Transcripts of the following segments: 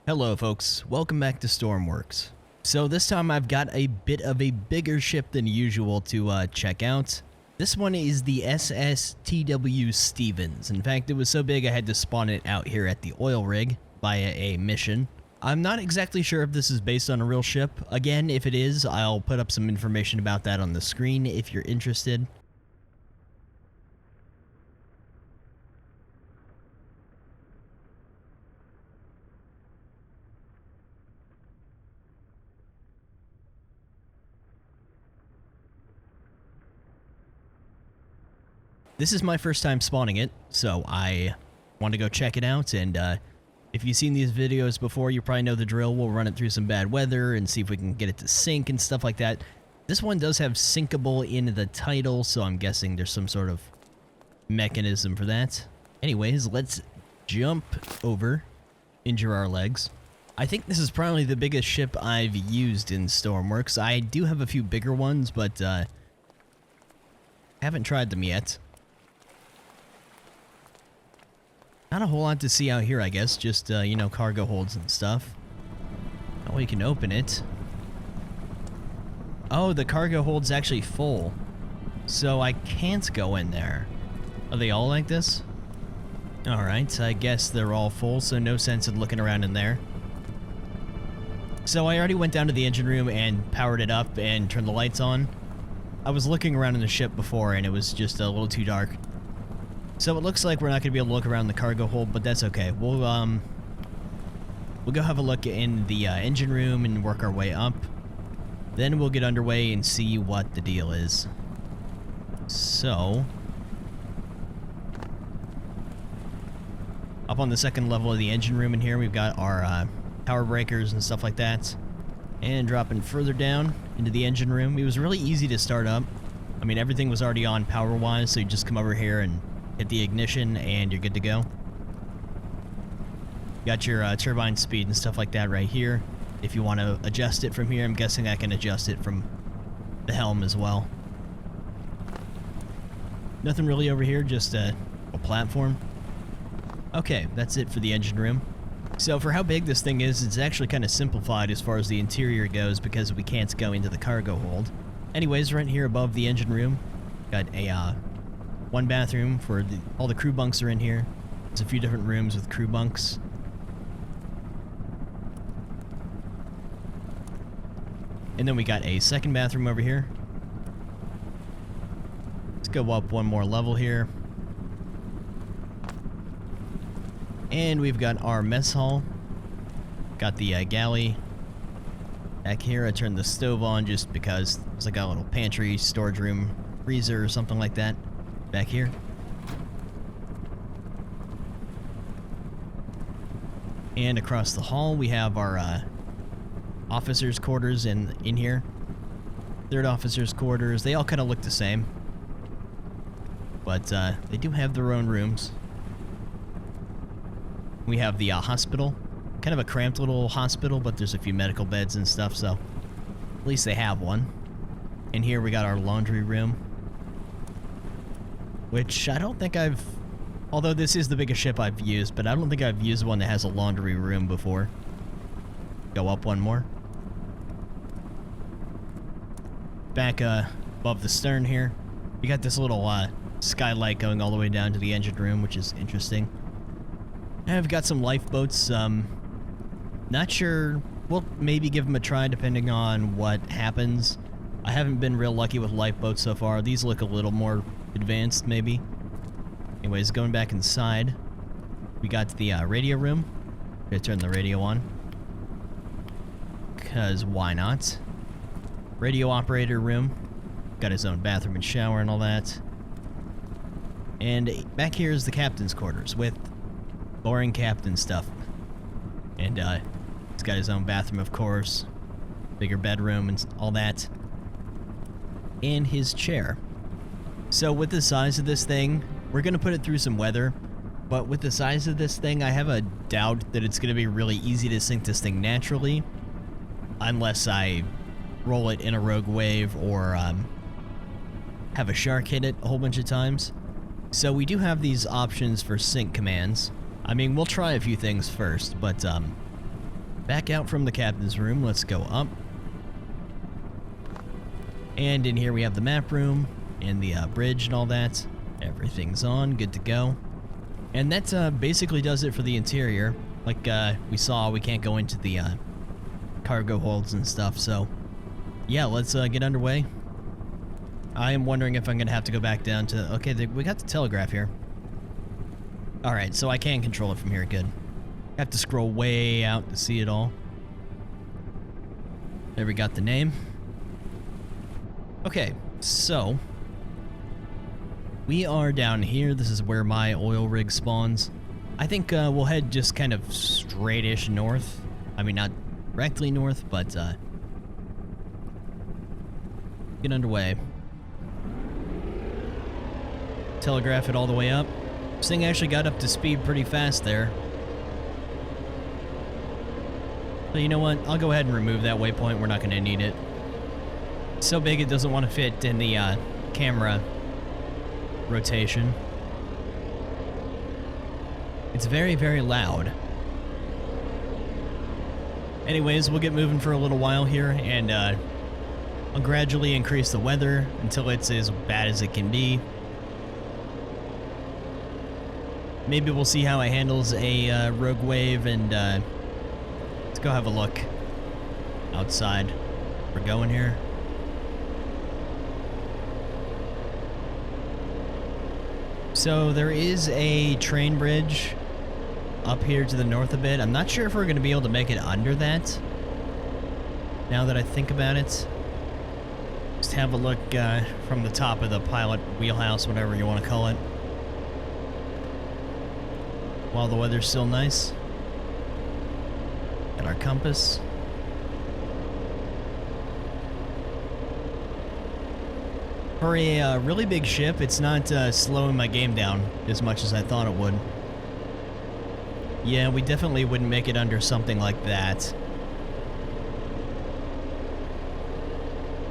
Hello folks, welcome back to Stormworks. So this time I've got a bit of a bigger ship than usual to check out. This one is the SS T.W. Stevens. In fact, it was so big I had to spawn it out here at the oil rig via a mission. I'm not exactly sure if this is based on a real ship. Again, if it is, I'll put up some information about that on the screen if you're interested. This is my first time spawning it, so I want to go check it out, and if you've seen these videos before, you probably know the drill. We'll run it through some bad weather and see if we can get it to sink and stuff like that. This one does have sinkable in the title, so I'm guessing there's some sort of mechanism for that. Anyways, let's jump over, injure our legs. I think this is probably the biggest ship I've used in Stormworks. I do have a few bigger ones, but haven't tried them yet. Not a whole lot to see out here, I guess. Just, you know, cargo holds and stuff. Oh, we can open it. Oh, the cargo hold's actually full. So I can't go in there. Are they all like this? Alright, I guess they're all full, so no sense in looking around in there. So I already went down to the engine room and powered it up and turned the lights on. I was looking around in the ship before and it was just a little too dark. So it looks like we're not going to be able to look around the cargo hold, but that's okay. We'll go have a look in the engine room and work our way up. Then we'll get underway and see what the deal is. So, up on the second level of the engine room in here, we've got our power breakers and stuff like that. And dropping further down into the engine room, it was really easy to start up. I mean, everything was already on power-wise, so you just come over here and hit the ignition and you're good to go. Got your turbine speed and stuff like that right here. If you want to adjust it from here, I'm guessing I can adjust it from the helm as well. Nothing really over here, just a platform. Okay, that's it for the engine room. So for how big this thing is, it's actually kind of simplified as far as the interior goes because we can't go into the cargo hold. Anyways, right here above the engine room, got a one bathroom for all the crew bunks are in here. There's a few different rooms with crew bunks. And then we got a second bathroom over here. Let's go up one more level here. And we've got our mess hall. Got the galley. Back here, I turned the stove on just because it's like a little pantry, storage room, freezer or something like that. Back here. And across the hall, we have our officers' quarters in here. Third officers' quarters. They all kind of look the same. But they do have their own rooms. We have the hospital. Kind of a cramped little hospital, but there's a few medical beds and stuff, so at least they have one. And here we got our laundry room. Which I don't think I've... Although this is the biggest ship I've used, but I don't think I've used one that has a laundry room before. Go up one more. Back above the stern here, we got this little skylight going all the way down to the engine room, which is interesting. And I've got some lifeboats. Not sure. We'll maybe give them a try depending on what happens. I haven't been real lucky with lifeboats so far. These look a little more advanced, maybe. Anyways, going back inside, we got the radio room. I'm gonna turn the radio on. Because why not? Radio operator room. Got his own bathroom and shower and all that. And back here is the captain's quarters with boring captain stuff. And he's got his own bathroom, of course. Bigger bedroom and all that. And his chair. So with the size of this thing, we're going to put it through some weather. But with the size of this thing, I have a doubt that it's going to be really easy to sink this thing naturally. Unless I roll it in a rogue wave or have a shark hit it a whole bunch of times. So we do have these options for sink commands. I mean, we'll try a few things first, but Back out from the captain's room, let's go up. And in here we have the map room and the bridge and all that. Everything's on, good to go. And that basically does it for the interior. Like we saw, we can't go into the cargo holds and stuff, so yeah, let's get underway. I am wondering if I'm going to have to go back down to... Okay, we got the telegraph here. Alright, so I can control it from here, good. Have to scroll way out to see it all. There we got the name. Okay, so we are down here. This is where my oil rig spawns. I think we'll head just kind of straight-ish north. I mean, not directly north, but get underway. Telegraph it all the way up. This thing actually got up to speed pretty fast there. So you know what? I'll go ahead and remove that waypoint. We're not going to need it. It's so big it doesn't want to fit in the camera rotation. It's very, very loud. Anyways, we'll get moving for a little while here, and I'll gradually increase the weather until it's as bad as it can be. Maybe we'll see how it handles a rogue wave, and let's go have a look outside. We're going here. So there is a train bridge up here to the north a bit. I'm not sure if we're going to be able to make it under that, now that I think about it. Just have a look from the top of the pilot wheelhouse, whatever you want to call it, while the weather's still nice. Got our compass. For a really big ship, it's not slowing my game down as much as I thought it would. Yeah, we definitely wouldn't make it under something like that.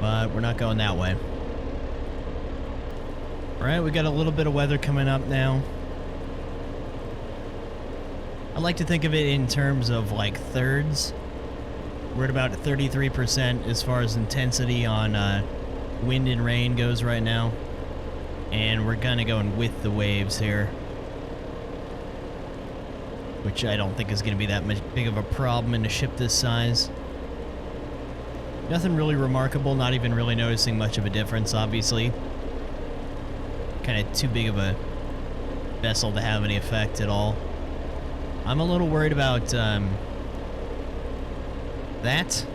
But we're not going that way. Alright, we got a little bit of weather coming up now. I like to think of it in terms of like thirds. We're at about 33% as far as intensity on wind and rain goes right now. And we're kind of going with the waves here, which I don't think is going to be that much big of a problem in a ship this size. Nothing really remarkable, not even really noticing much of a difference, obviously. Kind of too big of a vessel to have any effect at all. I'm a little worried about that.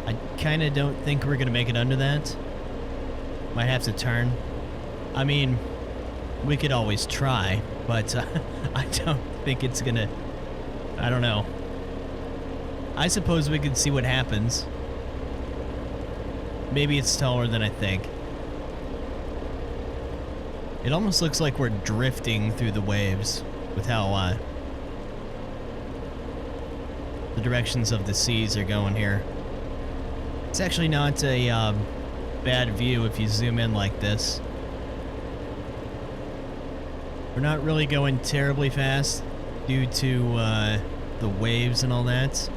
I kind of don't think we're going to make it under that. Might have to turn. I mean, we could always try, but I don't think it's going to... I don't know. I suppose we could see what happens. Maybe it's taller than I think. It almost looks like we're drifting through the waves with how the directions of the seas are going here. It's actually not a bad view if you zoom in like this. We're not really going terribly fast due to the waves and all that.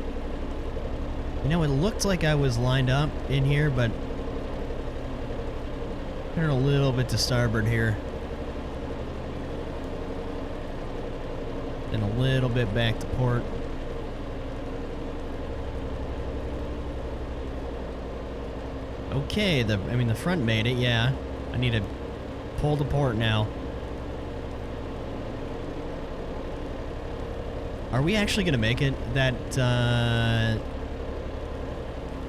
You know, it looked like I was lined up in here, but turn a little bit to starboard here. And a little bit back to port. Okay, the front made it, yeah. I need to pull to port now. Are we actually gonna make it? That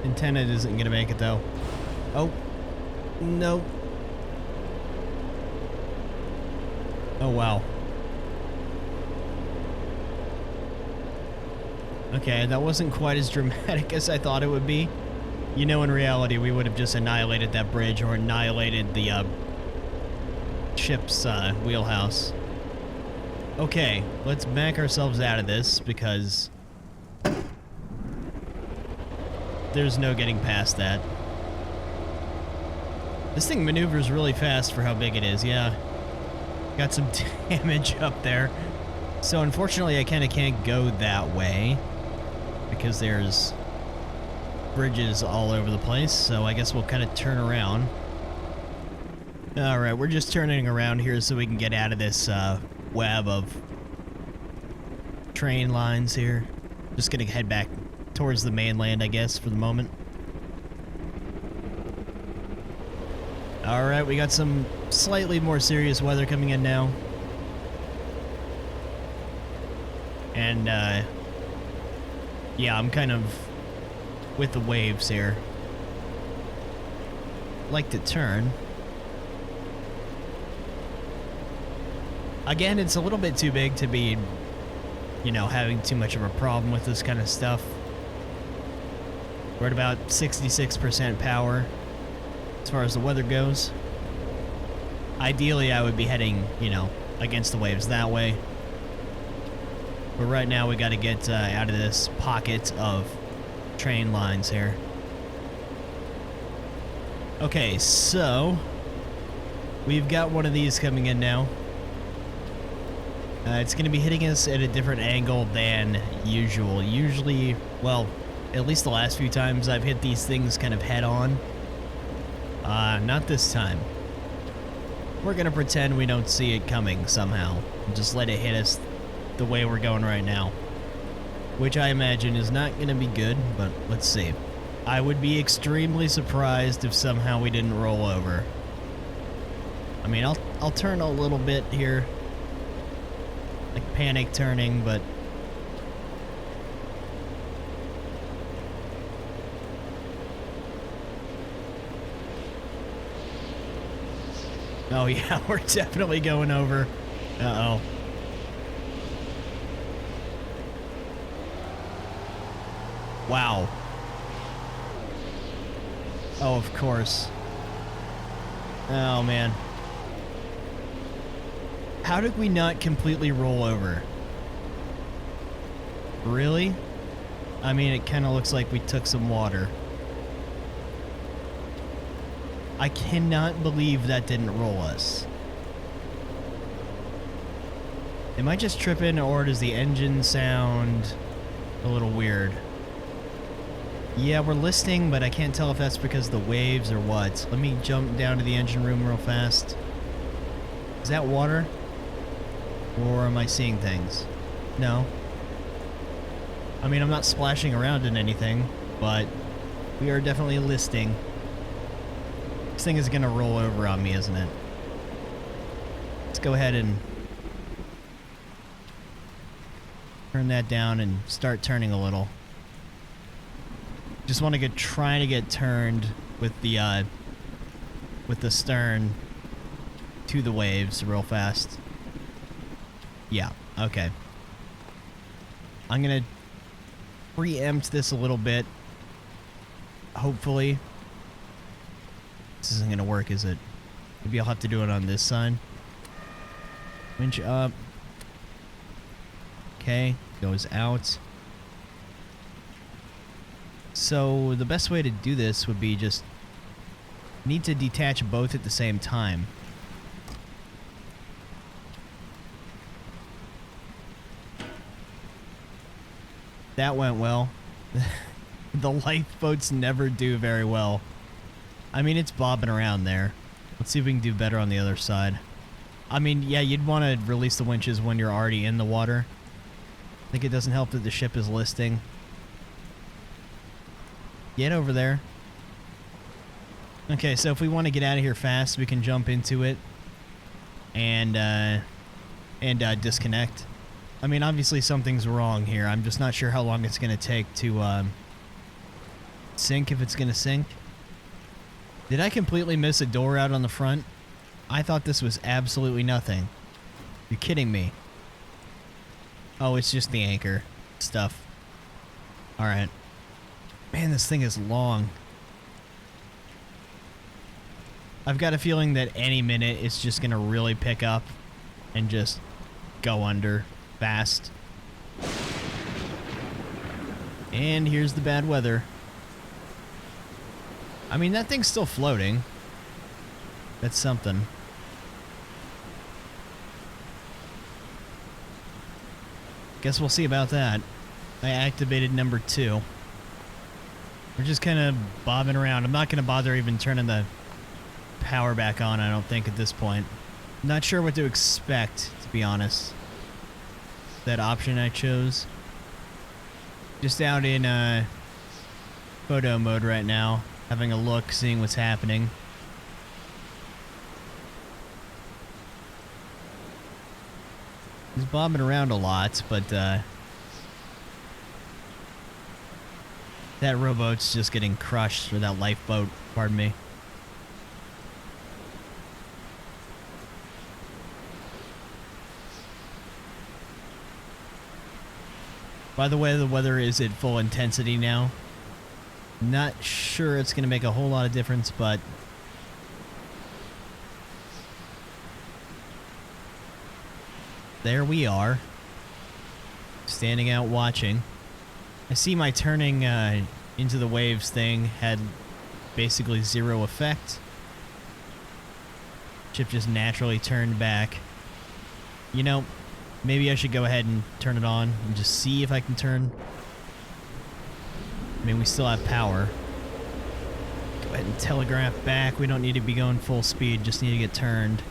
antenna isn't gonna make it though. Oh, no. Oh wow. Okay, that wasn't quite as dramatic as I thought it would be. You know, in reality, we would have just annihilated that bridge or annihilated the ship's wheelhouse. Okay, let's back ourselves out of this because there's no getting past that. This thing maneuvers really fast for how big it is, yeah. Got some damage up there. So unfortunately, I kind of can't go that way because there's bridges all over the place, so I guess we'll kind of turn around. Alright, we're just turning around here so we can get out of this web of train lines here. Just gonna head back towards the mainland, I guess, for the moment. Alright, we got some slightly more serious weather coming in now. And, yeah, I'm kind of with the waves here. Like to turn. Again, it's a little bit too big to be, you know, having too much of a problem with this kind of stuff. We're at about 66% power as far as the weather goes. Ideally, I would be heading, you know, against the waves that way. But right now, we got to get out of this pocket of train lines here. Okay, so we've got one of these coming in now. It's going to be hitting us at a different angle than usual. Usually, well, at least the last few times I've hit these things kind of head on. Not this time. We're going to pretend we don't see it coming somehow. And just let it hit us the way we're going right now. Which I imagine is not going to be good, but let's see. I would be extremely surprised if somehow we didn't roll over. I mean, I'll turn a little bit here. Like panic turning, but oh yeah, we're definitely going over. Uh-oh. Wow. Oh, of course. Oh, man. How did we not completely roll over? Really? I mean, it kind of looks like we took some water. I cannot believe that didn't roll us. Am I just tripping, or does the engine sound a little weird? Yeah, we're listing, but I can't tell if that's because of the waves or what. Let me jump down to the engine room real fast. Is that water? Or am I seeing things? No. I mean, I'm not splashing around in anything, but we are definitely listing. This thing is gonna roll over on me, isn't it? Let's go ahead and turn that down and start turning a little. Just want to try to get turned with the stern to the waves real fast. Yeah, okay. I'm gonna preempt this a little bit. Hopefully. This isn't gonna work, is it? Maybe I'll have to do it on this side. Winch up. Okay, goes out. So the best way to do this would be just need to detach both at the same time. That went well. The lifeboats never do very well. I mean, it's bobbing around there. Let's see if we can do better on the other side. I mean, yeah, you'd want to release the winches when you're already in the water. I think it doesn't help that the ship is listing. Get over there. Okay, so if we want to get out of here fast, we can jump into it and disconnect. I mean, obviously something's wrong here. I'm just not sure how long it's going to take to sink, if it's going to sink. Did I completely miss a door out on the front? I thought this was absolutely nothing. You're kidding me. Oh, it's just the anchor stuff. Alright. Man, this thing is long. I've got a feeling that any minute it's just going to really pick up and just go under fast. And here's the bad weather. I mean, that thing's still floating. That's something. Guess we'll see about that. I activated number 2. We're just kind of bobbing around. I'm not going to bother even turning the power back on, I don't think, at this point. Not sure what to expect, to be honest. That option I chose. Just out in photo mode right now, having a look, seeing what's happening. He's bobbing around a lot, but that rowboat's just getting crushed, or that lifeboat, pardon me. By the way, the weather is at full intensity now. Not sure it's going to make a whole lot of difference, but there we are, standing out watching. I see my turning into the waves thing had basically 0 effect. Ship just naturally turned back. You know, maybe I should go ahead and turn it on and just see if I can turn. I mean, we still have power. Go ahead and telegraph back. We don't need to be going full speed, just need to get turned.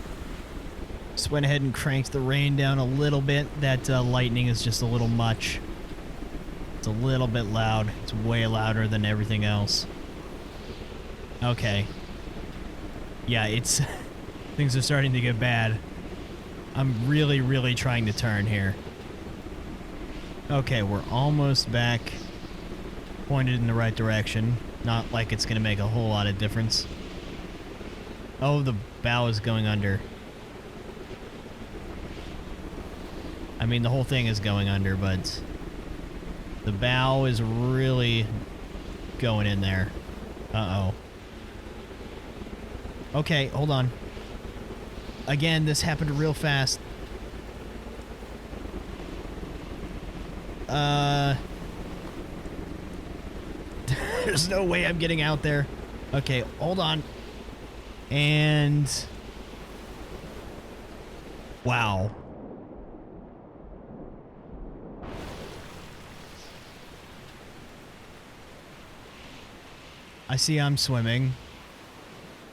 Just went ahead and cranked the rain down a little bit. That lightning is just a little much. It's a little bit loud. It's way louder than everything else. Okay. Yeah, it's... things are starting to get bad. I'm really, really trying to turn here. Okay, we're almost back. Pointed in the right direction. Not like it's gonna make a whole lot of difference. Oh, the bow is going under. I mean, the whole thing is going under, but the bow is really going in there. Uh-oh. Okay, hold on. Again, this happened real fast. There's no way I'm getting out there. Okay, hold on. And... wow. I see I'm swimming.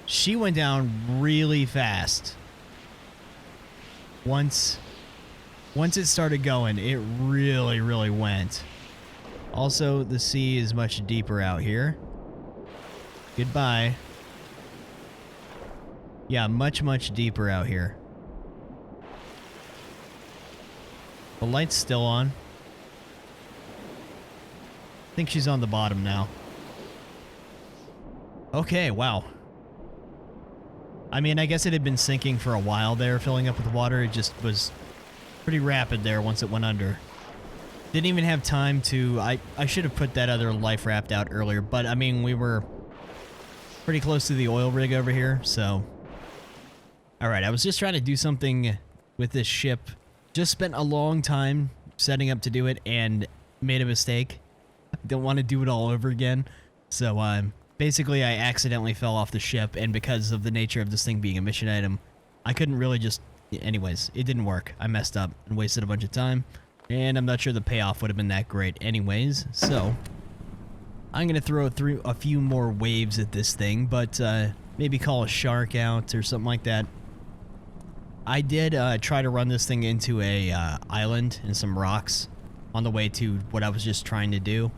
She went down really fast. Once it started going, it really, really went. Also, the sea is much deeper out here. Goodbye. Yeah, much, much deeper out here. The light's still on. I think she's on the bottom now. Okay, wow. I mean, I guess it had been sinking for a while there, filling up with water. It just was pretty rapid there once it went under. Didn't even have time to... I should have put that other life raft out earlier, but I mean, we were pretty close to the oil rig over here, so... Alright, I was just trying to do something with this ship. Just spent a long time setting up to do it and made a mistake. Don't want to do it all over again. So, basically, I accidentally fell off the ship, and because of the nature of this thing being a mission item, I couldn't really just... Anyways, it didn't work. I messed up and wasted a bunch of time, and I'm not sure the payoff would have been that great anyways, so... I'm going to throw through a few more waves at this thing, but maybe call a shark out or something like that. I did try to run this thing into a island and some rocks on the way to what I was just trying to do.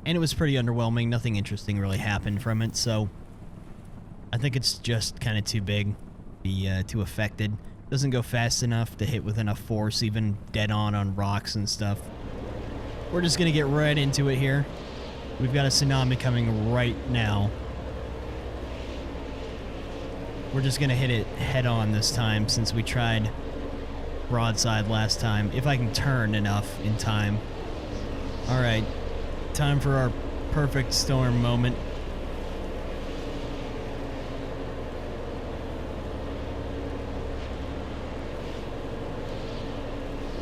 And it was pretty underwhelming. Nothing interesting really happened from it, so I think it's just kind of too big, too affected. Doesn't go fast enough to hit with enough force, even dead on rocks and stuff. We're just going to get right into it here. We've got a tsunami coming right now. We're just going to hit it head on this time since we tried broadside last time. If I can turn enough in time. Alright. Time for our perfect storm moment.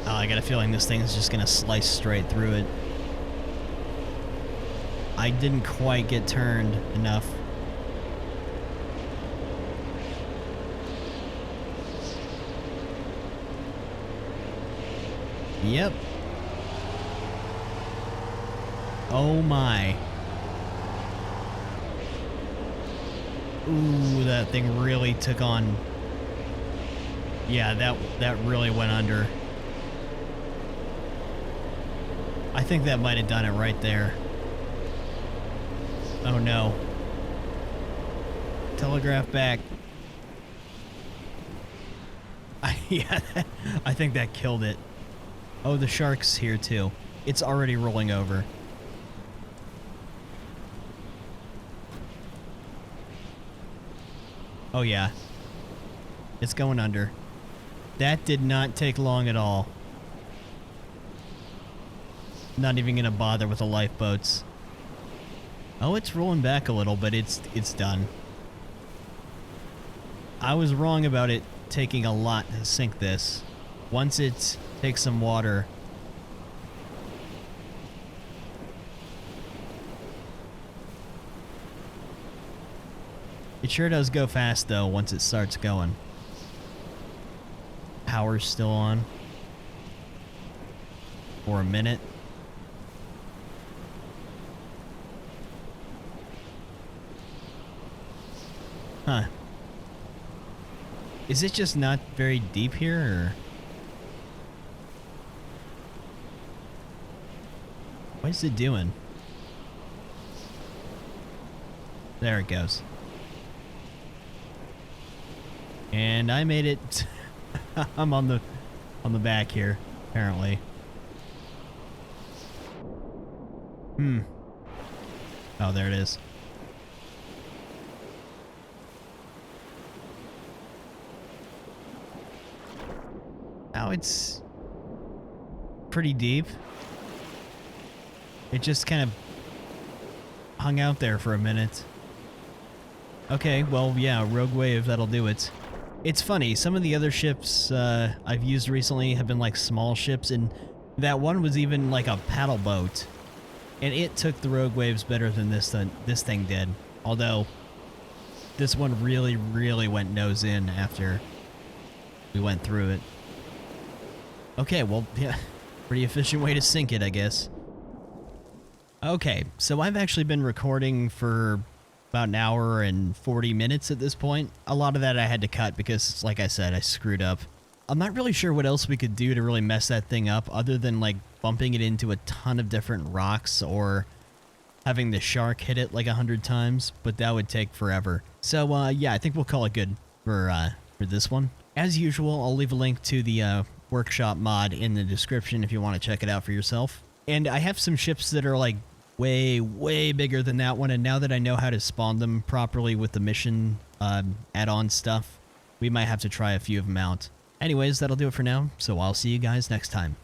Oh, I got a feeling this thing is just gonna slice straight through it. I didn't quite get turned enough. Yep. Oh my. Ooh, that thing really took on. Yeah, that really went under. I think that might have done it right there. Oh no. Telegraph back. Yeah, I think that killed it. Oh, the shark's here too. It's already rolling over. Oh yeah. It's going under. That did not take long at all. Not even gonna bother with the lifeboats. Oh, it's rolling back a little, but it's done. I was wrong about it taking a lot to sink this. Once it takes some water. It sure does go fast though once it starts going. Power's still on. For a minute. Huh. Is it just not very deep here, or? What is it doing? There it goes. And I made it. I'm on the back here, apparently. Oh, there it is. Now it's pretty deep. It just kind of hung out there for a minute. Okay, well, yeah, Rogue Wave, that'll do it. It's funny, some of the other ships I've used recently have been like small ships, and that one was even like a paddle boat. And it took the Rogue Waves better than this thing did. Although, this one really, really went nose in after we went through it. Okay, well, yeah, pretty efficient way to sink it, I guess. Okay, so I've actually been recording for about an hour and 40 minutes at this point. A lot of that I had to cut because, like I said, I screwed up. I'm not really sure what else we could do to really mess that thing up other than, like, bumping it into a ton of different rocks or having the shark hit it like 100 times, but that would take forever. So, yeah, I think we'll call it good for this one. As usual, I'll leave a link to the workshop mod in the description if you want to check it out for yourself. And I have some ships that are like way, way bigger than that one, and now that I know how to spawn them properly with the mission add-on stuff, we might have to try a few of them out. Anyways, that'll do it for now, so I'll see you guys next time.